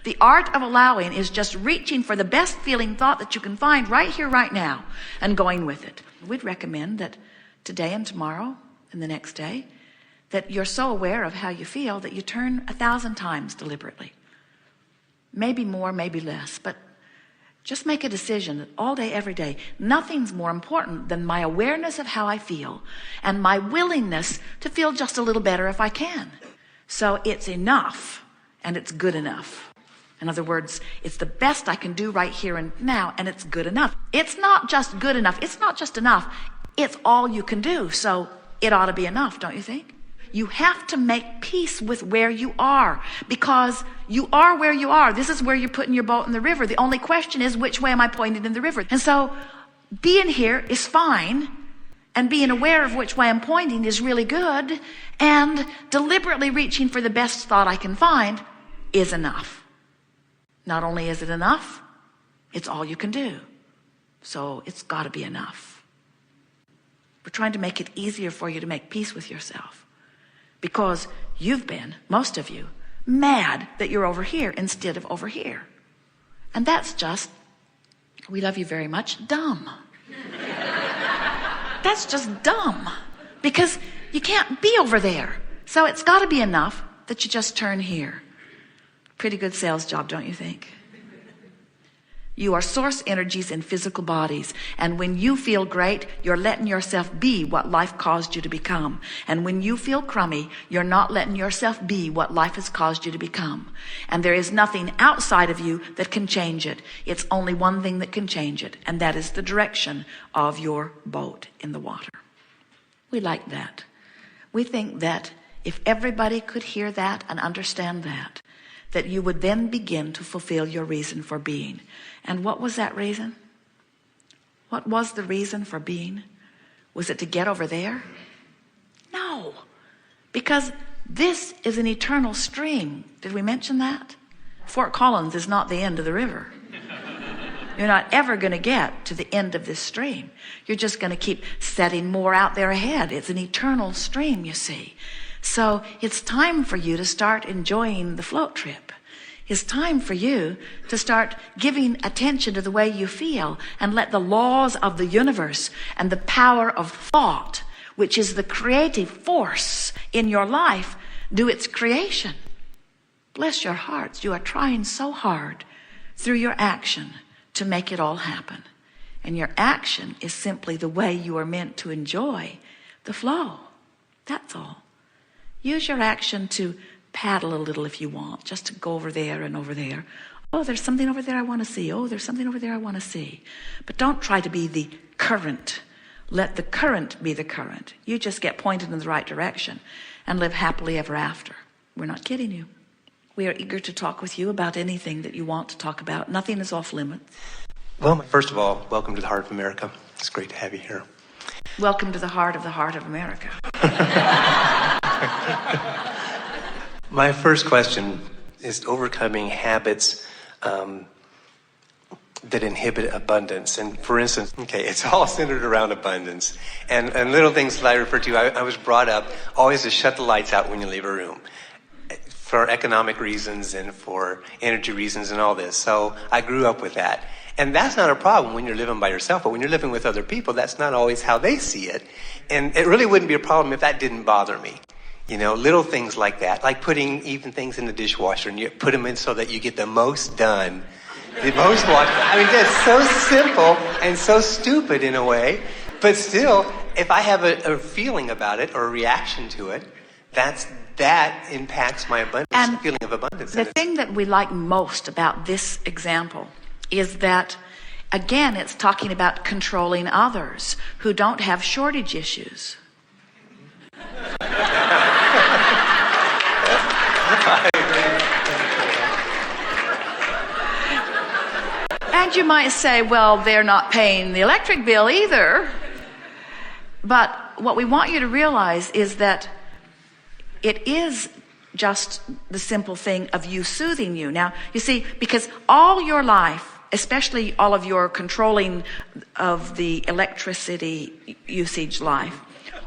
The art of allowing is just reaching for the best feeling thought that you can find right here, right now, and going with it. We'd recommend that today and tomorrow and the next day, that you're so aware of how you feel that you turn 1,000 times deliberately. Maybe more, maybe less, but just make a decision that all day, every day, nothing's more important than my awareness of how I feel and my willingness to feel just a little better if I can. So it's enough and it's good enough. In other words, it's the best I can do right here and now, and it's good enough. It's not just good enough. It's not just enough. It's all you can do. So it ought to be enough, don't you think? You have to make peace with where you are, because you are where you are. This is where you're putting your boat in the river. The only question is, which way am I pointed in the river? And so being here is fine, and being aware of which way I'm pointing is really good, and deliberately reaching for the best thought I can find is enough. Not only is it enough, it's all you can do. So it's got to be enough. We're trying to make it easier for you to make peace with yourself, because you've been, most of you, mad that you're over here instead of over here. And that's just, we love you very much, dumb. That's just dumb, because you can't be over there. So it's got to be enough that you just turn here. Pretty good sales job, don't you think? You are source energies in physical bodies. And when you feel great, you're letting yourself be what life caused you to become. And when you feel crummy, you're not letting yourself be what life has caused you to become. And there is nothing outside of you that can change it. It's only one thing that can change it, and that is the direction of your boat in the water. We like that. We think that if everybody could hear that and understand that you would then begin to fulfill your reason for being. And what was that reason? What was the reason for being? Was it to get over there? No, because this is an eternal stream. Did we mention that? Fort Collins is not the end of the river. You're not ever going to get to the end of this stream. You're just going to keep setting more out there ahead. It's an eternal stream, you see. So it's time for you to start enjoying the float trip. It's time for you to start giving attention to the way you feel, and let the laws of the universe and the power of thought, which is the creative force in your life, do its creation. Bless your hearts. You are trying so hard through your action to make it all happen. And your action is simply the way you are meant to enjoy the flow. That's all. Use your action to paddle a little if you want, just to go over there and over there. Oh, there's something over there I want to see. Oh, there's something over there I want to see. But don't try to be the current. Let the current be the current. You just get pointed in the right direction and live happily ever after. We're not kidding you. We are eager to talk with you about anything that you want to talk about. Nothing is off limits. Well, first of all, welcome to the heart of America. It's great to have you here. Welcome to the heart of America. My first question is overcoming habits that inhibit abundance. And for instance, it's all centered around abundance. And little things that I refer to, I was brought up always to shut the lights out when you leave a room, for economic reasons and for energy reasons and all this. So I grew up with that. And that's not a problem when you're living by yourself, but when you're living with other people, that's not always how they see it. And it really wouldn't be a problem if that didn't bother me. You know, little things like that, like putting even things in the dishwasher, and you put them in so that you get the most done, the most water. I mean, that's so simple and so stupid in a way, but still, if I have a feeling about it or a reaction to it, that impacts my abundance, and feeling of abundance. The thing that we like most about this example is that, again, it's talking about controlling others who don't have shortage issues. And you might say, well, they're not paying the electric bill either. But what we want you to realize is that it is just the simple thing of you soothing you. Now, you see, because all your life, especially all of your controlling of the electricity usage life,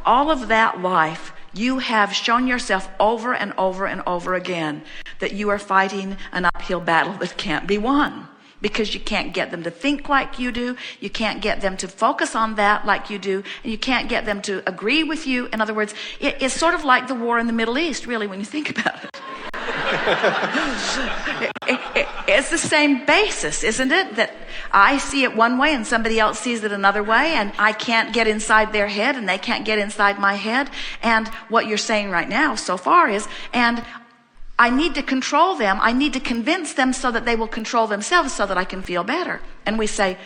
all of that life, You have shown yourself over and over and over again that you are fighting an uphill battle that can't be won, because you can't get them to think like you do. You can't get them to focus on that like you do. And you can't get them to agree with you. In other words, it's sort of like the war in the Middle East, really, when you think about it. It's the same basis, isn't it? That I see it one way and somebody else sees it another way, and I can't get inside their head and they can't get inside my head. And what you're saying right now so far is, and I need to control them. I need to convince them so that they will control themselves so that I can feel better. And we say,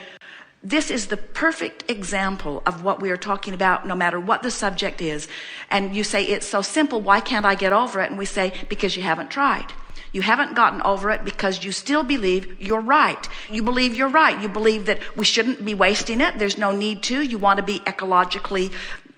this is the perfect example of what we are talking about, no matter what the subject is. And you say, it's so simple, why can't I get over it? And we say, because you haven't tried. You haven't gotten over it because you still believe you're right. You believe you're right. You believe that we shouldn't be wasting it. There's no need to. You want to be ecologically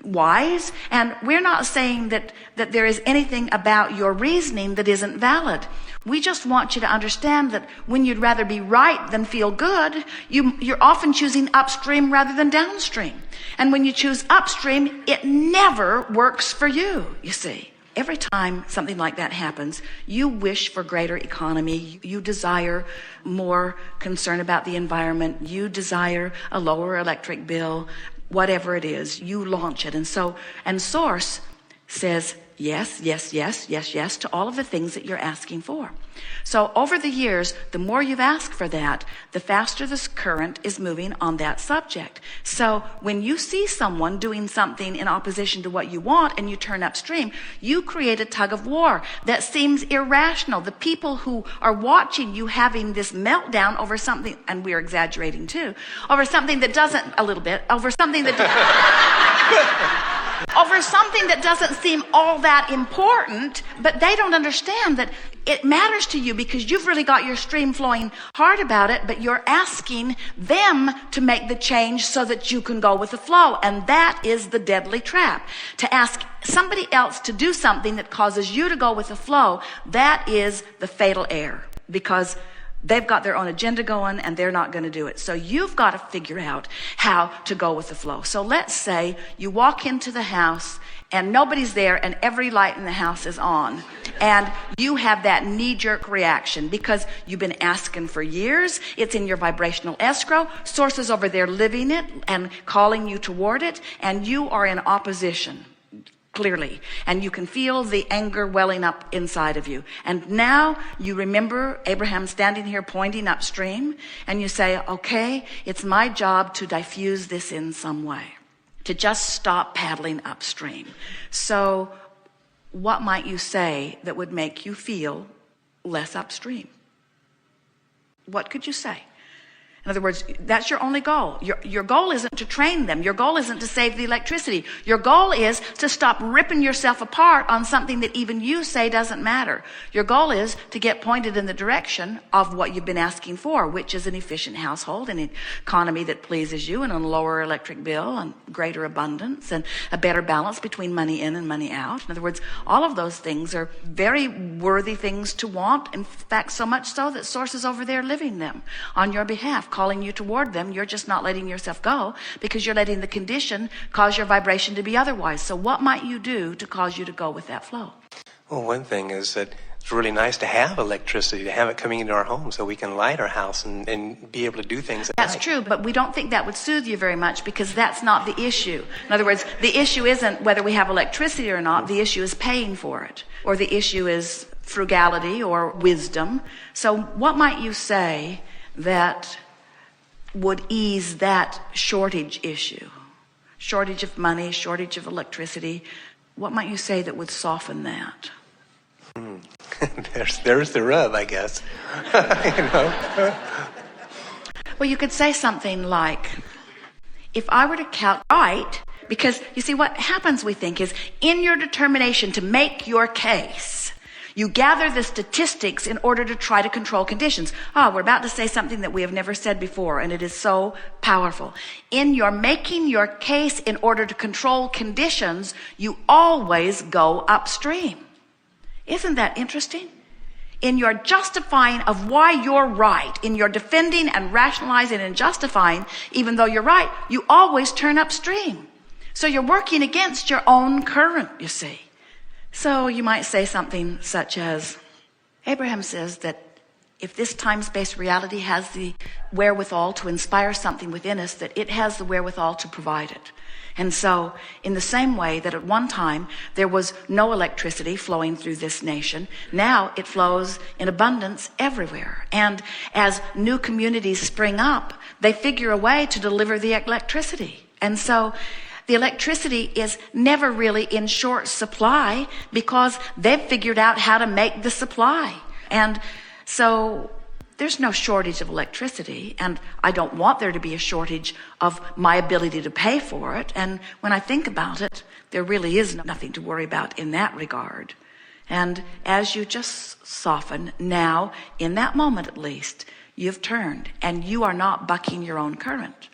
wise. And we're not saying that there is anything about your reasoning that isn't valid. We just want you to understand that when you'd rather be right than feel good, you're often choosing upstream rather than downstream. And when you choose upstream, it never works for you, you see. Every time something like that happens, you wish for greater economy. You desire more concern about the environment. You desire a lower electric bill. Whatever it is, you launch it. And Source says, yes, yes, yes, yes, yes, to all of the things that you're asking for. So over the years, the more you've asked for that, the faster this current is moving on that subject. So when you see someone doing something in opposition to what you want and you turn upstream, you create a tug of war that seems irrational. The people who are watching you having this meltdown over something, and we're exaggerating too, over something that doesn't, a little bit, over something that over something that doesn't seem all that important, but they don't understand that it matters to you because you've really got your stream flowing hard about it, but you're asking them to make the change so that you can go with the flow. And that is the deadly trap. To ask somebody else to do something that causes you to go with the flow, that is the fatal error, because they've got their own agenda going and they're not going to do it. So you've got to figure out how to go with the flow. So let's say you walk into the house and nobody's there and every light in the house is on. And you have that knee-jerk reaction because you've been asking for years. It's in your vibrational escrow. Source is over there living it and calling you toward it. And you are in opposition. Clearly, and you can feel the anger welling up inside of you. And now you remember Abraham standing here pointing upstream, and you say, okay, it's my job to diffuse this in some way, to just stop paddling upstream. So what might you say that would make you feel less upstream? What could you say? In other words, that's your only goal. Your goal isn't to train them. Your goal isn't to save the electricity. Your goal is to stop ripping yourself apart on something that even you say doesn't matter. Your goal is to get pointed in the direction of what you've been asking for, which is an efficient household, an economy that pleases you, and a lower electric bill, and greater abundance, and a better balance between money in and money out. In other words, all of those things are very worthy things to want. In fact, so much so that Source is over there living them on your behalf, calling you toward them. You're just not letting yourself go because you're letting the condition cause your vibration to be otherwise. So what might you do to cause you to go with that flow? Well, one thing is that it's really nice to have electricity, to have it coming into our home so we can light our house and be able to do things at That's night. true, but we don't think that would soothe you very much because that's not the issue. In other words, the issue isn't whether we have electricity or not. The issue is paying for it, or the issue is frugality or wisdom. So what might you say that would ease that shortage issue? Shortage of money, shortage of electricity. What might you say that would soften that? There's the rub, I guess. You know? Well, you could say something like, if I were to calculate, because you see what happens, we think, is in your determination to make your case, you gather the statistics in order to try to control conditions. We're about to say something that we have never said before, and it is so powerful. In your making your case in order to control conditions, you always go upstream. Isn't that interesting? In your justifying of why you're right, in your defending and rationalizing and justifying, even though you're right, you always turn upstream. So you're working against your own current, you see. So you might say something such as, Abraham says that if this time-space reality has the wherewithal to inspire something within us, that it has the wherewithal to provide it. And so, in the same way that at one time there was no electricity flowing through this nation, now it flows in abundance everywhere. And as new communities spring up, they figure a way to deliver the electricity. And so, the electricity is never really in short supply because they've figured out how to make the supply. And so there's no shortage of electricity, and I don't want there to be a shortage of my ability to pay for it. And when I think about it, there really is nothing to worry about in that regard. And as you just soften now, in that moment at least, you've turned, and you are not bucking your own current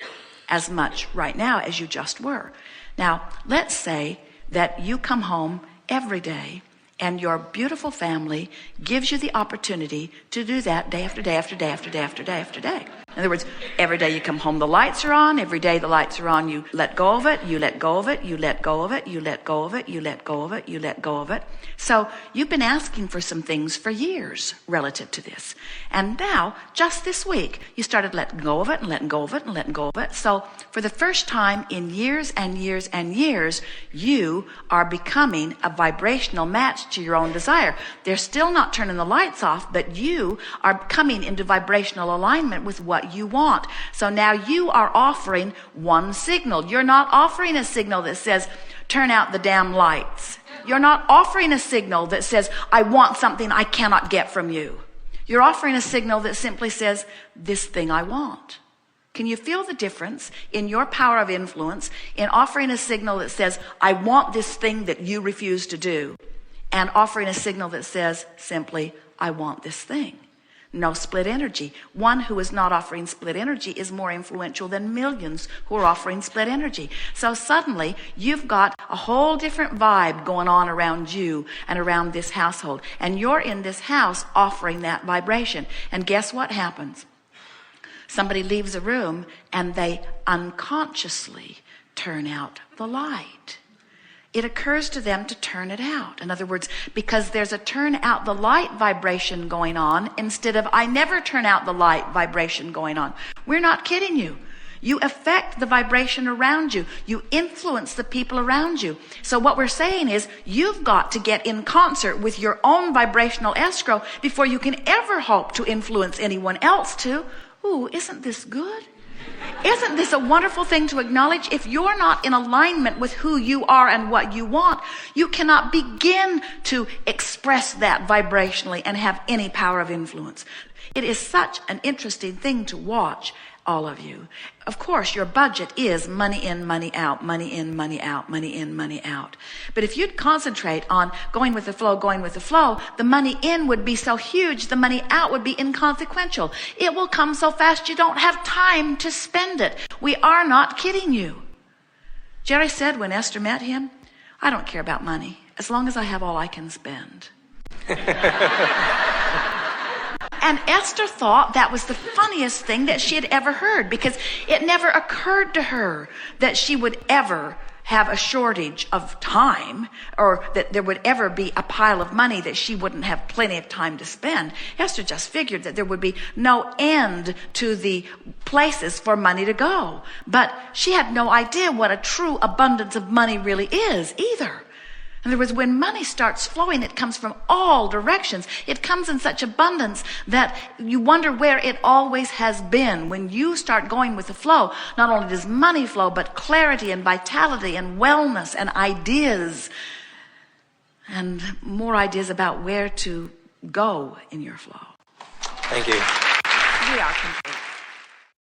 as much right now as you just were. Now, let's say that you come home every day and your beautiful family gives you the opportunity to do that day after day after day after day after day after day. In other words, every day you come home, the lights are on. Every day the lights are on, you let go of it, you let go of it, you let go of it, you let go of it, you let go of it, you let go of it. So you've been asking for some things for years relative to this. And now, just this week, you started letting go of it and letting go of it and letting go of it. So for the first time in years and years and years, you are becoming a vibrational match to your own desire. They're still not turning the lights off, but you are coming into vibrational alignment with what you want. So now you are offering one signal. You're not offering a signal that says, turn out the damn lights. You're not offering a signal that says, I want something I cannot get from you. You're offering a signal that simply says, this thing I want. Can you feel the difference in your power of influence in offering a signal that says, I want this thing that you refuse to do, and offering a signal that says simply, I want this thing? No split energy. One who is not offering split energy is more influential than millions who are offering split energy. So suddenly you've got a whole different vibe going on around you and around this household. And you're in this house offering that vibration. And guess what happens? Somebody leaves a room and they unconsciously turn out the light. It occurs to them to turn it out. In other words, because there's a turn out the light vibration going on instead of I never turn out the light vibration going on. We're not kidding you. You affect the vibration around you. You influence the people around you. So what we're saying is you've got to get in concert with your own vibrational escrow before you can ever hope to influence anyone else to. Ooh, isn't this good? Isn't this a wonderful thing to acknowledge? If you're not in alignment with who you are and what you want, you cannot begin to express that vibrationally and have any power of influence. It is such an interesting thing to watch, all of you. Of course, your budget is money in, money out, money in, money out, money in, money out. But if you'd concentrate on going with the flow, the money in would be so huge, the money out would be inconsequential. It will come so fast you don't have time to spend it. We are not kidding you. Jerry said when Esther met him, I don't care about money as long as I have all I can spend. And Esther thought that was the funniest thing that she had ever heard, because it never occurred to her that she would ever have a shortage of time, or that there would ever be a pile of money that she wouldn't have plenty of time to spend. Esther just figured that there would be no end to the places for money to go. But she had no idea what a true abundance of money really is either. In other words, when money starts flowing, it comes from all directions. It comes in such abundance that you wonder where it always has been. When you start going with the flow, not only does money flow, but clarity and vitality and wellness and ideas, and more ideas about where to go in your flow. Thank you. We are complete.